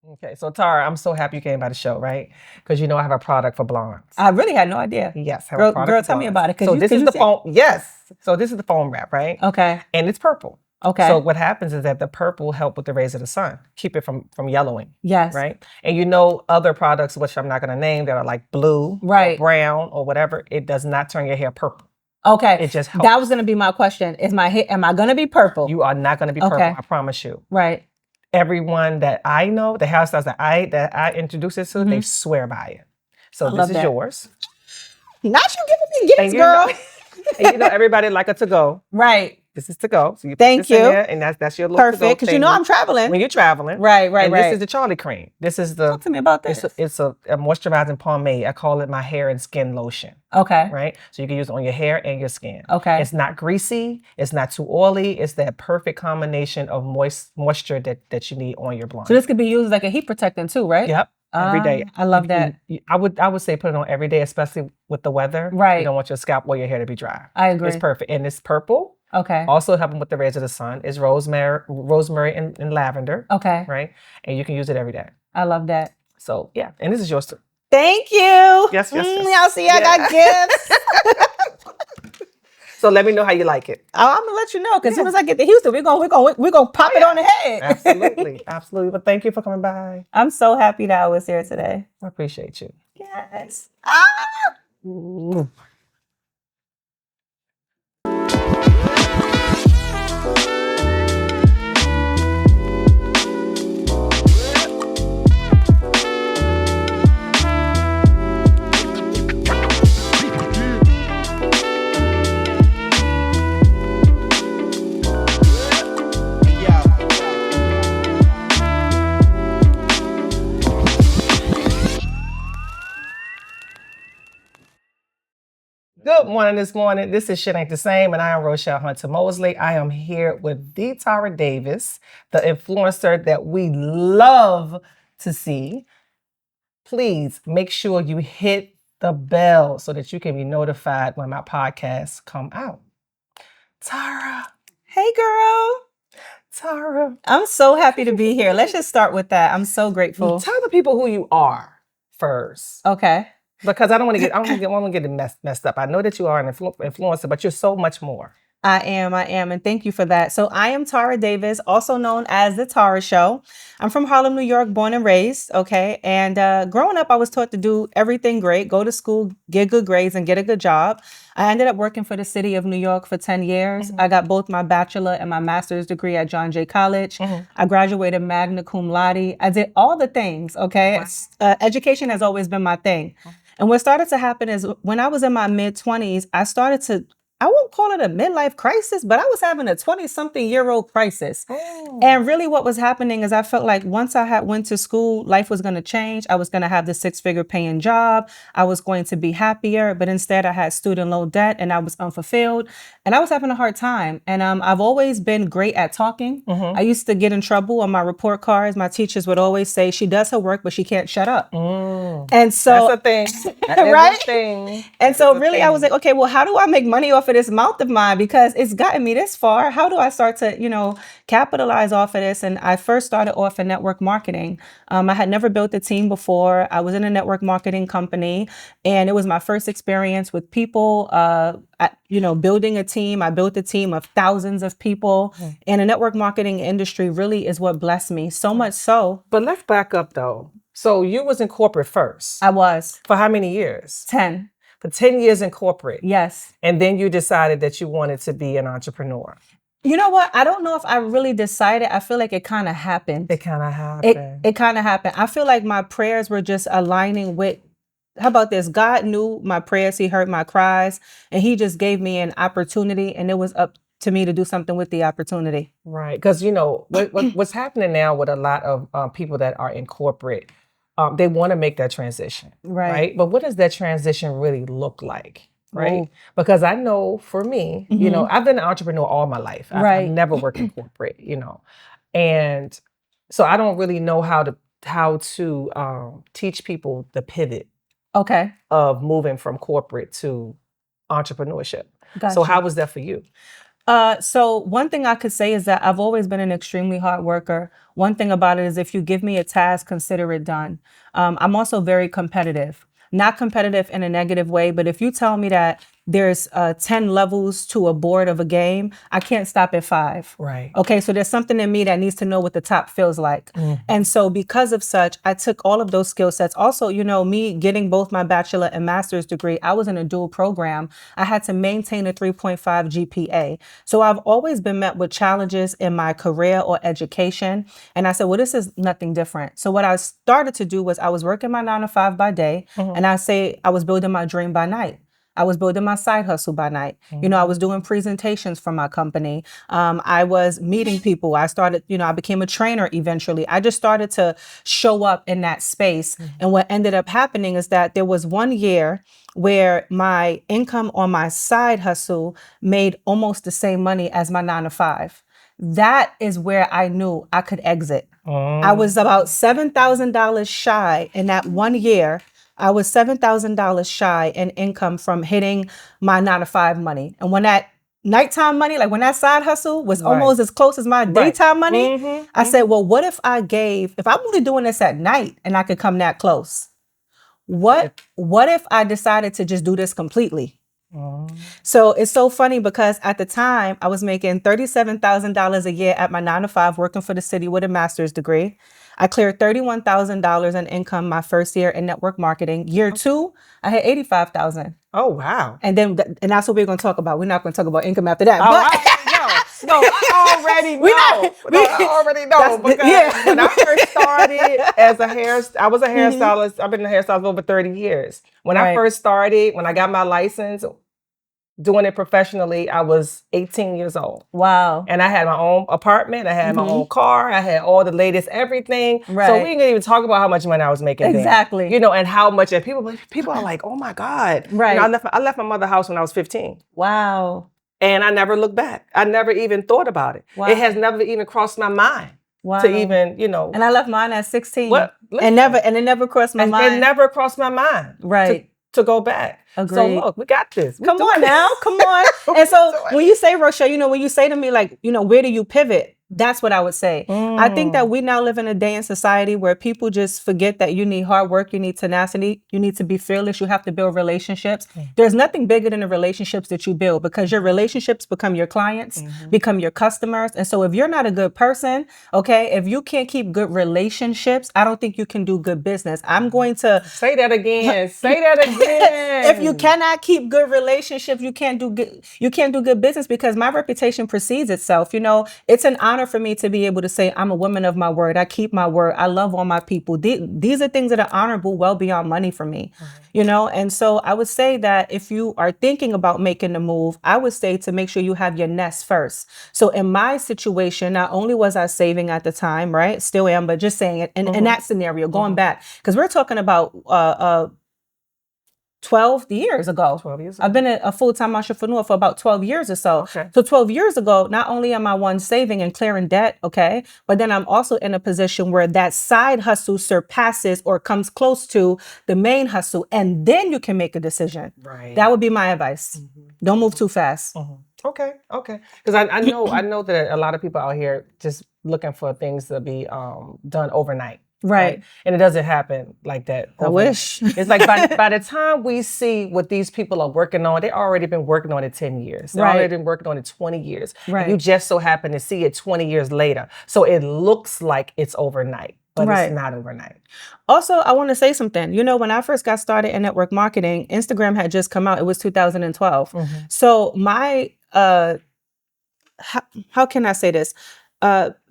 Okay, so Tara, I'm so happy you came by the show, right? Because you know I have a product for blondes. I really had no idea. Yes, I have a product Girl, for tell me blondes. about it. So this is the foam. Yes. So this is the foam wrap, right? Okay. And it's purple. Okay. So what happens is that the purple help with the rays of the sun, keep it from yellowing. Yes. Right. And you know other products, which I'm not going to name, that are like blue, right, or brown, or whatever. It does not turn your hair purple. Okay. It just helps. That was going to be my question. Am I going to be purple? You are not going to be purple. I promise you. Right. Everyone that I know, the hairstyles that I introduce it to, they swear by it. So this is yours. Not you giving me gifts, girl. And you know everybody like a to-go. Right. This is to-go. So you Thank put this you. in there, and that's your little perfect, because you know I'm traveling. When you're traveling. Right. And this is the Charlie cream. This is the... Talk to me about this. It's a moisturizing pomade. I call it my hair and skin lotion. Okay. Right? So you can use it on your hair and your skin. Okay. It's not greasy. It's not too oily. It's that perfect combination of moisture that you need on your blonde. So this could be used like a heat protectant too, right? Yep. Every day. I love that. I would say put it on every day, especially with the weather. Right. You don't want your scalp or your hair to be dry. I agree. It's perfect. And it's purple. Okay. Also helping with the rays of the sun is rosemary and lavender. Okay. Right? And you can use it every day. I love that. So yeah. And this is yours too. Thank you. Yes. Y'all see I got gifts. So let me know how you like it. I'm gonna let you know, because as soon as I get to Houston, we're gonna pop it on the head. Absolutely. But thank you for coming by. I'm so happy that I was here today. I appreciate you. Yes. Good morning this morning. This is Shit Ain't the Same, and I am Rochelle Hunter Mosley. I am here with the Tarah Davis, the influencer that we love to see. Please make sure you hit the bell so that you can be notified when my podcasts come out. Tara. Hey, girl. Tara. I'm so happy to be here. Let's just start with that. I'm so grateful. Tell the people who you are first. Okay. Because I don't want to get it messed up. I know that you are an influencer, but you're so much more. I am, and thank you for that. So I am Tarah Davis, also known as The Tarah Show. I'm from Harlem, New York, born and raised, okay? And growing up, I was taught to do everything great, go to school, get good grades, and get a good job. I ended up working for the city of New York for 10 years. I got both my bachelor and my master's degree at John Jay College. I graduated magna cum laude. I did all the things, okay? Wow. Education has always been my thing. And what started to happen is when I was in my mid-20s, I won't call it a midlife crisis, but I was having a 20-something-year-old crisis. And really what was happening is I felt like once I had went to school, life was going to change. I was going to have the 6-figure paying job. I was going to be happier. But instead, I had student loan debt and I was unfulfilled. And I was having a hard time. And I've always been great at talking. I used to get in trouble on my report cards. My teachers would always say, she does her work, but she can't shut up. And so... That's a thing. Right? And so really, I was like, okay, well, how do I make money off of this mouth of mine? Because it's gotten me this far. How do I start to, capitalize off of this? And I first started off in network marketing. I had never built a team before. I was in a network marketing company, and it was my first experience with people, building a team. I built a team of thousands of people, and the network marketing industry really is what blessed me so much so. But let's back up though. So you was in corporate first. I was. For how many years? 10. For 10 years in corporate. Yes. And then you decided that you wanted to be an entrepreneur. You know what? I don't know if I really decided. I feel like it kind of happened. It kind of happened. It kind of happened. I feel like my prayers were just aligning with, how about this? God knew my prayers. He heard my cries, and he just gave me an opportunity, and it was up to me to do something with the opportunity. Right. Because, what's happening now with a lot of people that are in corporate, they want to make that transition, right? But what does that transition really look like, right? Ooh. Because I know for me, I've been an entrepreneur all my life. I've never worked in corporate, and so I don't really know how to teach people the pivot, of moving from corporate to entrepreneurship. Gotcha. So how was that for you? So one thing I could say is that I've always been an extremely hard worker. One thing about it is if you give me a task, consider it done. I'm also very competitive. Not competitive in a negative way, but if you tell me that there's 10 levels to a board of a game, I can't stop at 5. Right. Okay, so there's something in me that needs to know what the top feels like. And so because of such, I took all of those skill sets. Also, me getting both my bachelor and master's degree, I was in a dual program. I had to maintain a 3.5 GPA. So I've always been met with challenges in my career or education. And I said, well, this is nothing different. So what I started to do was I was working my 9 to 5 by day. And I say I was building my dream by night. I was building my side hustle by night. I was doing presentations for my company. I was meeting people. I started, I became a trainer eventually. I just started to show up in that space. And what ended up happening is that there was one year where my income on my side hustle made almost the same money as my 9 to 5. That is where I knew I could exit. I was about $7,000 shy in that one year. I was $7,000 shy in income from hitting my 9 to 5 money. And when that nighttime money, like when that side hustle was almost as close as my daytime money, I said, well, what if if I'm only doing this at night and I could come that close? What if I decided to just do this completely? So it's so funny because at the time I was making $37,000 a year at my 9 to 5 working for the city with a master's degree. I cleared $31,000 in income my first year in network marketing. Year 2, I had $85,000. Oh, wow. And that's what we're going to talk about. We're not going to talk about income after that. I already know. I already know because when I first started I was a hairstylist. I've been a hairstylist for over 30 years. When I first started, when I got my license, doing it professionally, I was 18 years old. Wow. And I had my own apartment. I had my own car. I had all the latest everything. Right. So we didn't even talk about how much money I was making. Exactly. Then, and how much. And people are like, oh my God. Right. I left my mother's house when I was 15. Wow. And I never looked back. I never even thought about it. Wow. It has never even crossed my mind to even, And I left mine at 16. And it never crossed my mind. It never crossed my mind. Right. To go back. Agreed. So look, we got this. Come on now. Come on. And so when you say, Rochelle, when you say to me, like, where do you pivot? That's what I would say. I think that we now live in a day in society where people just forget that you need hard work, you need tenacity, you need to be fearless, you have to build relationships. There's nothing bigger than the relationships that you build because your relationships become your clients, become your customers. And so if you're not a good person, okay, if you can't keep good relationships, I don't think you can do good business. I'm going to say that again. Say that again. If you cannot keep good relationships, you can't do good business because my reputation precedes itself. It's an honor for me to be able to say I'm a woman of my word. I keep my word. I love all my people. These are things that are honorable well beyond money for me, And so I would say that if you are thinking about making the move, I would say to make sure you have your nest first. So in my situation, not only was I saving at the time, right? Still am, but just saying it in that scenario, going back, because we're talking about 12 years ago. 12 years ago. I've been a full-time entrepreneur for about 12 years or so. Okay. So 12 years ago, not only am I saving and clearing debt, okay, but then I'm also in a position where that side hustle surpasses or comes close to the main hustle, and then you can make a decision. Right. That would be my advice. Don't move too fast. Okay. Because I know that a lot of people out here just looking for things to be done overnight. Right. And it doesn't happen like that. I wish. It's like by the time we see what these people are working on, they already been working on it 10 years. They've already been working on it 20 years. Right. You just so happen to see it 20 years later. So it looks like it's overnight, but it's not overnight. Also, I want to say something. When I first got started in network marketing, Instagram had just come out. It was 2012. So my, how can I say this?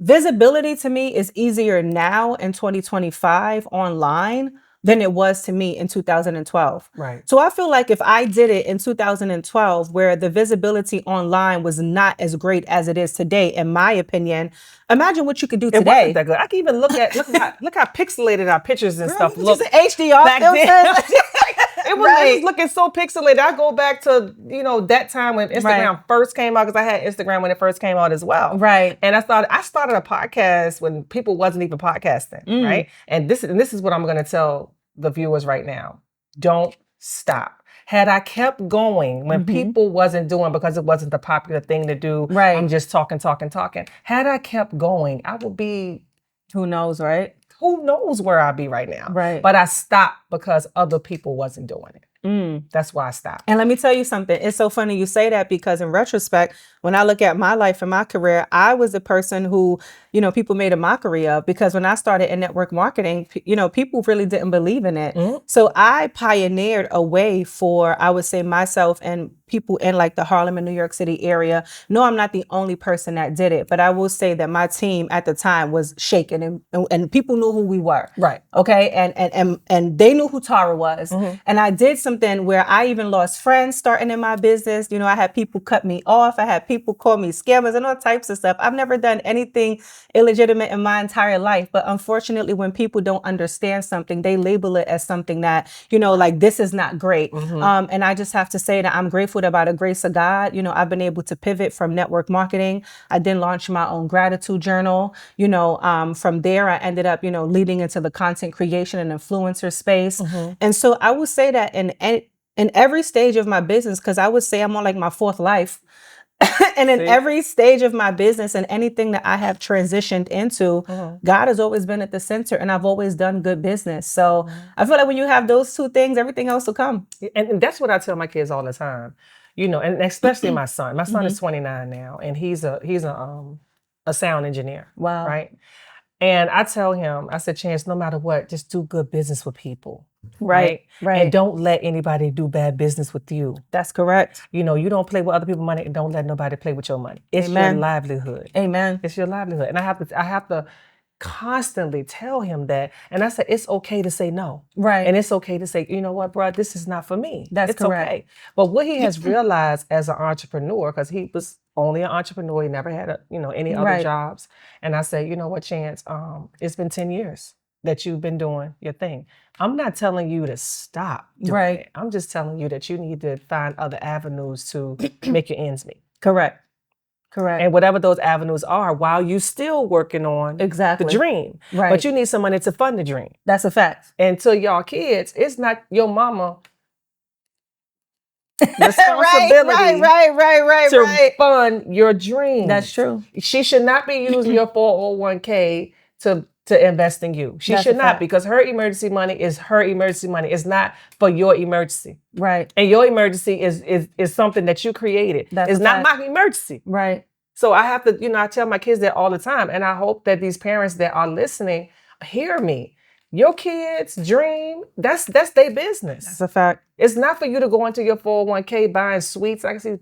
Visibility to me is easier now in 2025 online than it was to me in 2012. Right. So I feel like if I did it in 2012, where the visibility online was not as great as it is today, in my opinion, imagine what you could do today. It wasn't that good. I can even look how pixelated our pictures and stuff look. Just HDR back then. It was looking so pixelated. I go back to, that time when Instagram first came out, because I had Instagram when it first came out as well. Right. And I started a podcast when people wasn't even podcasting, right? And this is what I'm going to tell the viewers right now. Don't stop. Had I kept going when people wasn't doing, because it wasn't the popular thing to do, I'm just talking. Had I kept going, I would be, who knows, right? Who knows where I'd be right now. Right. But I stopped because other people wasn't doing it. That's why I stopped. And let me tell you something. It's so funny you say that, because in retrospect, when I look at my life and my career, I was the person who, you know, people made a mockery of, because when I started in network marketing, you know, people really didn't believe in it. So I pioneered a way for, I would say, myself and people in like the Harlem and New York City area. No, I'm not the only person that did it, but I will say that my team at the time was shaken, and people knew who we were. Right. Okay. And they knew who Tarah was. And I did something where I even lost friends starting in my business. You know, I had people cut me off. I had people call me scammers and all types of stuff. I've never done anything illegitimate in my entire life. But unfortunately, when people don't understand something, they label it as something that, you know, like, this is not great. And I just have to say that I'm grateful that by the grace of God, you know, I've been able to pivot from network marketing. I then launched my own gratitude journal. You know, from there, I ended up, you know, leading into the content creation and influencer space. And so I would say that in every stage of my business, because I would say I'm on like my fourth life. And in every stage of my business and anything that I have transitioned into, God has always been at the center, and I've always done good business. So I feel like when you have those two things, everything else will come. And that's what I tell my kids all the time, you know, and especially my son. My son is 29 now, and he's a sound engineer. Wow. Right. And I tell him, I said, Chance, no matter what, just do good business with people. Right. And don't let anybody do bad business with you. That's correct. You know, you don't play with other people's money, and don't let nobody play with your money. It's your livelihood. Amen. It's your livelihood. And I have to constantly tell him that. And I said, it's okay to say no. Right. And it's okay to say, you know what, bro, this is not for me. That's correct. Okay. But what he has realized as an entrepreneur, because he was only an entrepreneur, he never had any other jobs. And I say, you know what, Chance, it's been 10 years that you've been doing your thing. I'm not telling you to stop doing it. I'm just telling you that you need to find other avenues to make your ends meet. Correct. Correct. And whatever those avenues are, while you still working on the dream. Right. But you need some money to fund the dream. That's a fact. And to y'all kids, it's not your mama responsibility to fund your dream. That's true. She should not be using your 401k to invest in you. She should not, because her emergency money is her emergency money. It's not for your emergency. Right. And your emergency is something that you created. It's not my emergency. Right. So I have to, I tell my kids that all the time. And I hope that these parents that are listening hear me. Your kids' dream, that's their business. That's a fact. It's not for you to go into your 401k buying suites. I can see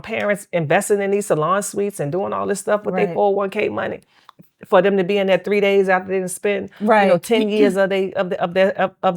parents investing in these salon suites and doing all this stuff with their 401k money, for them to be in there 3 days after they didn't spend 10 years of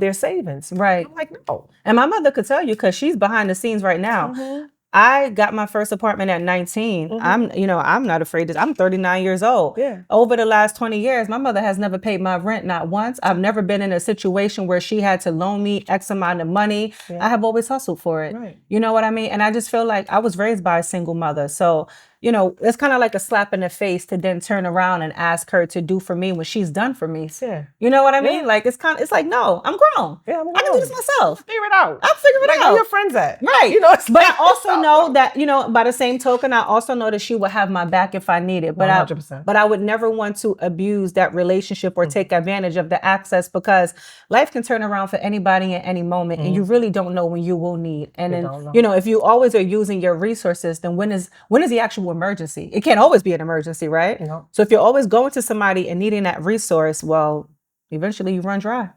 their savings. Right. I'm like, no. And my mother could tell you, because she's behind the scenes right now. I got my first apartment at 19. I'm not afraid to, I'm 39 years old. Yeah. Over the last 20 years, my mother has never paid my rent, not once. I've never been in a situation where she had to loan me X amount of money. Yeah. I have always hustled for it. Right. You know what I mean? And I just feel like I was raised by a single mother. So, it's kind of like a slap in the face to then turn around and ask her to do for me when she's done for me. Yeah. You know what I mean? Like, it's like, no, I'm grown. Yeah, I can do this myself. Figure it out. I'll figure it out. Where your friends at? Right. But I also know that, by the same token, I also know that she would have my back if I need it. But 100%. But I would never want to abuse that relationship or take advantage of the access, because life can turn around for anybody at any moment, and you really don't know when you will need. And then, if you always are using your resources, then when is the actual emergency? It can't always be an emergency, right? No. So if you're always going to somebody and needing that resource, well, eventually you run dry.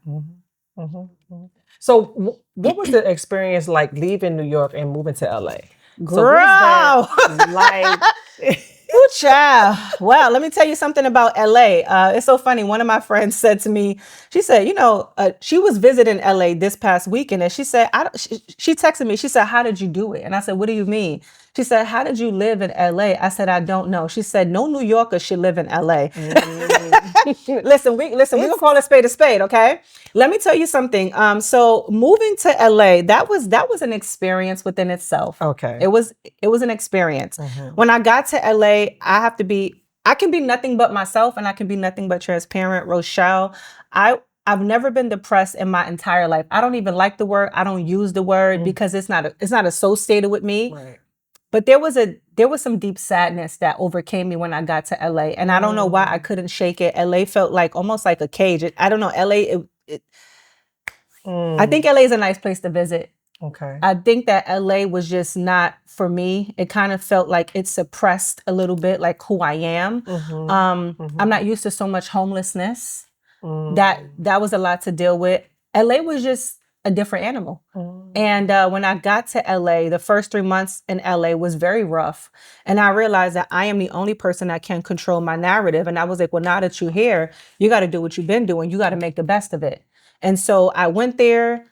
So what was the experience like leaving New York and moving to LA? Girl! Ooh, child. Wow, let me tell you something about LA. It's so funny. One of my friends said to me, she said, she was visiting LA this past weekend, and she said, she texted me, she said, how did you do it? And I said, what do you mean? She said, how did you live in LA? I said, I don't know. She said, no New Yorker should live in LA. Listen, we gonna call a spade, okay? Let me tell you something. So moving to LA, that was an experience within itself. Okay. It was an experience. When I got to LA, I can be nothing but myself, and I can be nothing but transparent. Rochelle, I've never been depressed in my entire life. I don't even like the word. I don't use the word because it's not associated with me. Right. But there was some deep sadness that overcame me when I got to LA, and I don't know why I couldn't shake it. LA felt like almost like a cage. I don't know. LA. I think LA is a nice place to visit. Okay. I think that LA was just not for me. It kind of felt like it suppressed a little bit, like who I am. I'm not used to so much homelessness. That was a lot to deal with. LA was just a different animal. And when I got to LA, the first 3 months in LA was very rough. And I realized that I am the only person that can control my narrative. And I was like, well, now that you're here, you got to do what you've been doing. You got to make the best of it. And so I went there,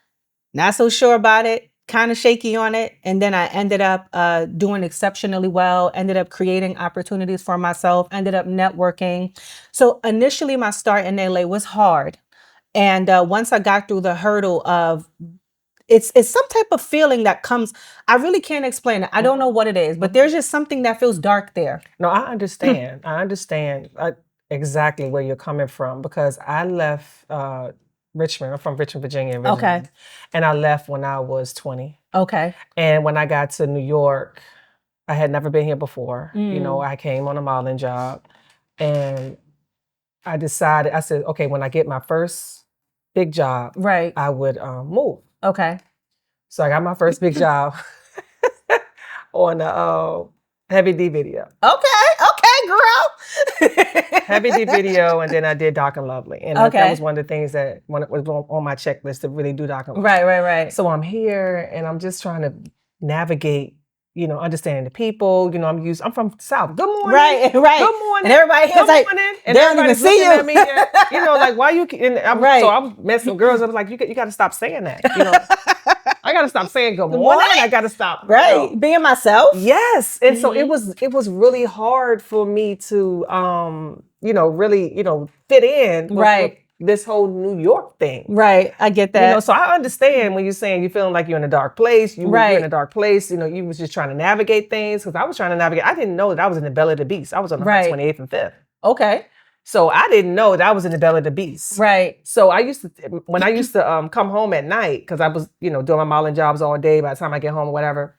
not so sure about it, kind of shaky on it. And then I ended up doing exceptionally well, ended up creating opportunities for myself, ended up networking. So initially my start in LA was hard. And once I got through the hurdle of, it's some type of feeling that comes, I really can't explain it. I don't know what it is, but there's just something that feels dark there. No, I understand. I understand exactly where you're coming from, because I left Richmond. I'm from Richmond, Virginia originally. Okay. And I left when I was 20. Okay. And when I got to New York, I had never been here before. You know, I came on a modeling job, and I decided, I said, okay, when I get my first big job, Right. I would move. Okay. So I got my first big job on a Heavy D video. Okay, girl. Heavy D video, and then I did Dark and Lovely. And that was one of the things that when it was on my checklist to really do Dark and Lovely. Right. So I'm here, and I'm just trying to navigate, you know, understanding the people. You know, I'm from the South. Good morning. Right. Good morning. And everybody here's like, morning. And they don't even see you. At me, you know, like, why you? Right. So I met some girls. I was like, you got to stop saying that. You know, I got to stop saying good morning. I got to stop. Right. You know, being myself. Yes. And so it was really hard for me to, you know, really, you know, fit in. With this whole New York thing. Right. I get that. You know, so I understand when you're saying you're feeling like you're in a dark place. You're in a dark place. You know, you was just trying to navigate things, because I was trying to navigate. I didn't know that I was in the belly of the beast. I was on the 28th and 5th. Okay. So I didn't know that I was in the belly of the beast. Right. So when I used to come home at night, because I was, you know, doing my modeling jobs all day by the time I get home or whatever.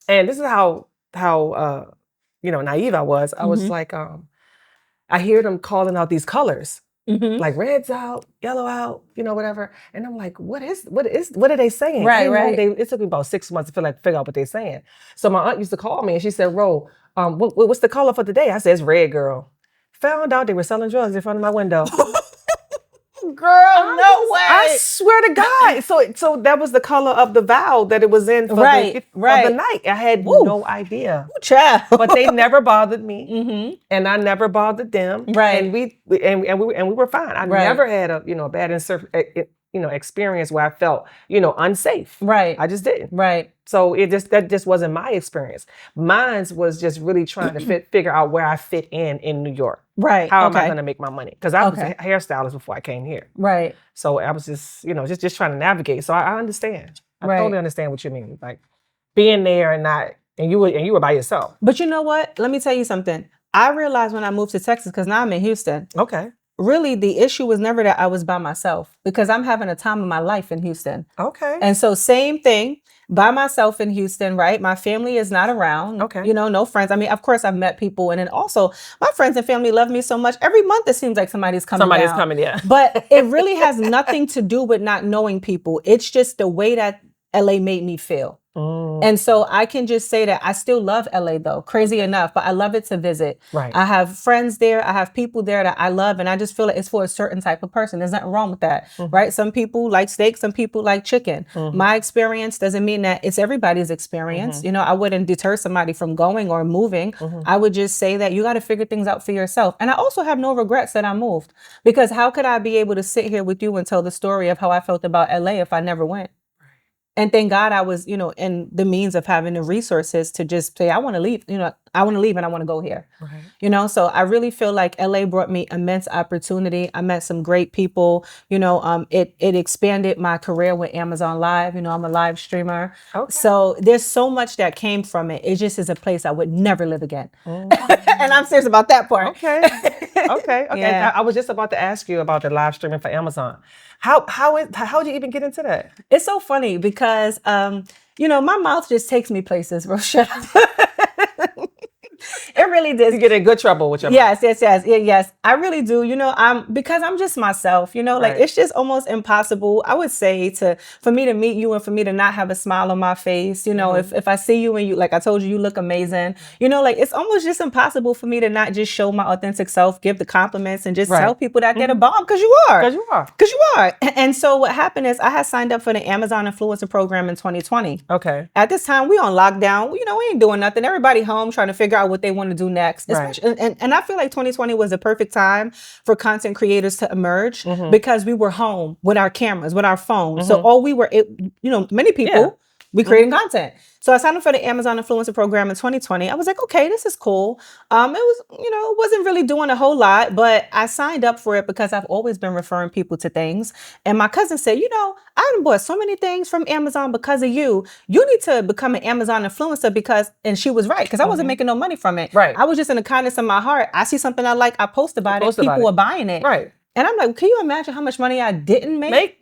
And this is how you know, naive I was. I was like, I hear them calling out these colors. Like red's out, yellow out, you know, whatever. And I'm like, what are they saying? Right. It took me about 6 months to figure out what they're saying. So my aunt used to call me, and she said, Ro, what's the color for today? I said, it's red, girl. Found out they were selling drugs in front of my window. Girl, no way. I swear to God. So that was the color of the vow that it was in for the night. I had no idea. Child. But they never bothered me, and I never bothered them. Right. And we were fine. I never had a bad experience where I felt unsafe. Right. I just didn't. Right. So that just wasn't my experience. Mine was just really trying to figure out where I fit in New York. Right. How am I going to make my money? Because I was a hairstylist before I came here. Right. So I was just just trying to navigate. So I understand. I totally understand what you mean. Like being there and you were by yourself. But you know what? Let me tell you something. I realized when I moved to Texas, because now I'm in Houston. Okay. Really, the issue was never that I was by myself, because I'm having a time of my life in Houston. Okay. And so same thing, by myself in Houston, right? My family is not around. Okay. You know, no friends. I mean, of course I've met people. And then also my friends and family love me so much. Every month it seems like somebody's coming down. Yeah. But it really has nothing to do with not knowing people. It's just the way that LA made me feel. And so I can just say that I still love LA though, crazy enough, but I love it to visit. Right. I have friends there. I have people there that I love, and I just feel like it's for a certain type of person. There's nothing wrong with that, right? Some people like steak, some people like chicken. My experience doesn't mean that it's everybody's experience. You know, I wouldn't deter somebody from going or moving. I would just say that you got to figure things out for yourself. And I also have no regrets that I moved, because how could I be able to sit here with you and tell the story of how I felt about LA if I never went? And thank God I was, in the means of having the resources to just say, I want to leave. I want to leave and I want to go here. Right. You know, so I really feel like LA brought me immense opportunity. I met some great people. You know, it expanded my career with Amazon Live. You know, I'm a live streamer. Okay. So there's so much that came from it. It just is a place I would never live again. And I'm serious about that part. Okay. Okay. Yeah. I was just about to ask you about the live streaming for Amazon. How did you even get into that? It's so funny because you know, my mouth just takes me places, Rochelle. It really does. You get in good trouble with your mouth. Yes. I really do. You know, because I'm just myself, you know, like it's just almost impossible, I would say, for me to meet you and for me to not have a smile on my face. You know, if I see you and you, like I told you, you look amazing, you know, like it's almost just impossible for me to not just show my authentic self, give the compliments and just tell people that they're the bomb, because you are. Because you are. And so what happened is I had signed up for the Amazon Influencer Program in 2020. Okay. At this time, we on lockdown. You know, we ain't doing nothing. Everybody home trying to figure out what they want to do next. Right. And I feel like 2020 was the perfect time for content creators to emerge because we were home with our cameras, with our phones. So all we were, you know, many people, we creating content. So I signed up for the Amazon Influencer Program in 2020. I was like, okay, this is cool. It was, you know, it wasn't really doing a whole lot, but I signed up for it because I've always been referring people to things. And my cousin said, you know, I bought so many things from Amazon because of you. You need to become an Amazon influencer because, and she was right, because I wasn't making no money from it. Right. I was just in the kindness of my heart. I see something I like, I post about it. People are buying it. Right. And I'm like, can you imagine how much money I didn't make?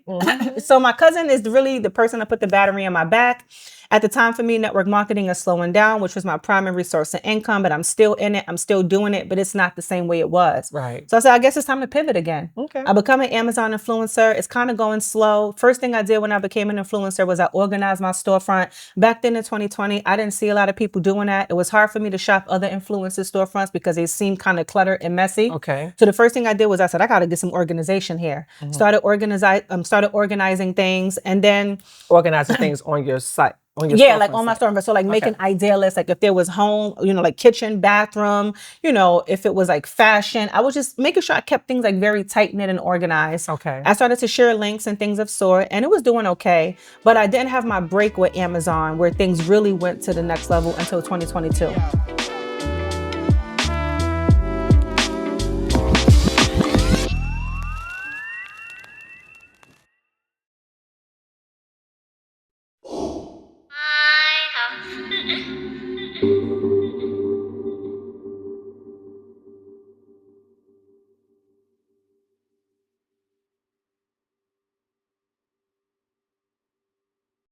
So my cousin is really the person that put the battery in my back. At the time, for me, network marketing is slowing down, which was my primary source of income, but I'm still in it. I'm still doing it, but it's not the same way it was. Right. So I said, I guess it's time to pivot again. Okay. I become an Amazon influencer. It's kind of going slow. First thing I did when I became an influencer was I organized my storefront. Back then in 2020, I didn't see a lot of people doing that. It was hard for me to shop other influencers' storefronts because they seemed kind of cluttered and messy. Okay. So the first thing I did was I said, I got to get some organization here. Started organizing things, and then organizing things on your site. Like on my storefront. So like making idea lists, like if there was home, you know, like kitchen, bathroom, you know, if it was like fashion, I was just making sure I kept things like very tight knit and organized. Okay. I started to share links and things of sort, and it was doing okay, but I didn't have my break with Amazon where things really went to the next level until 2022.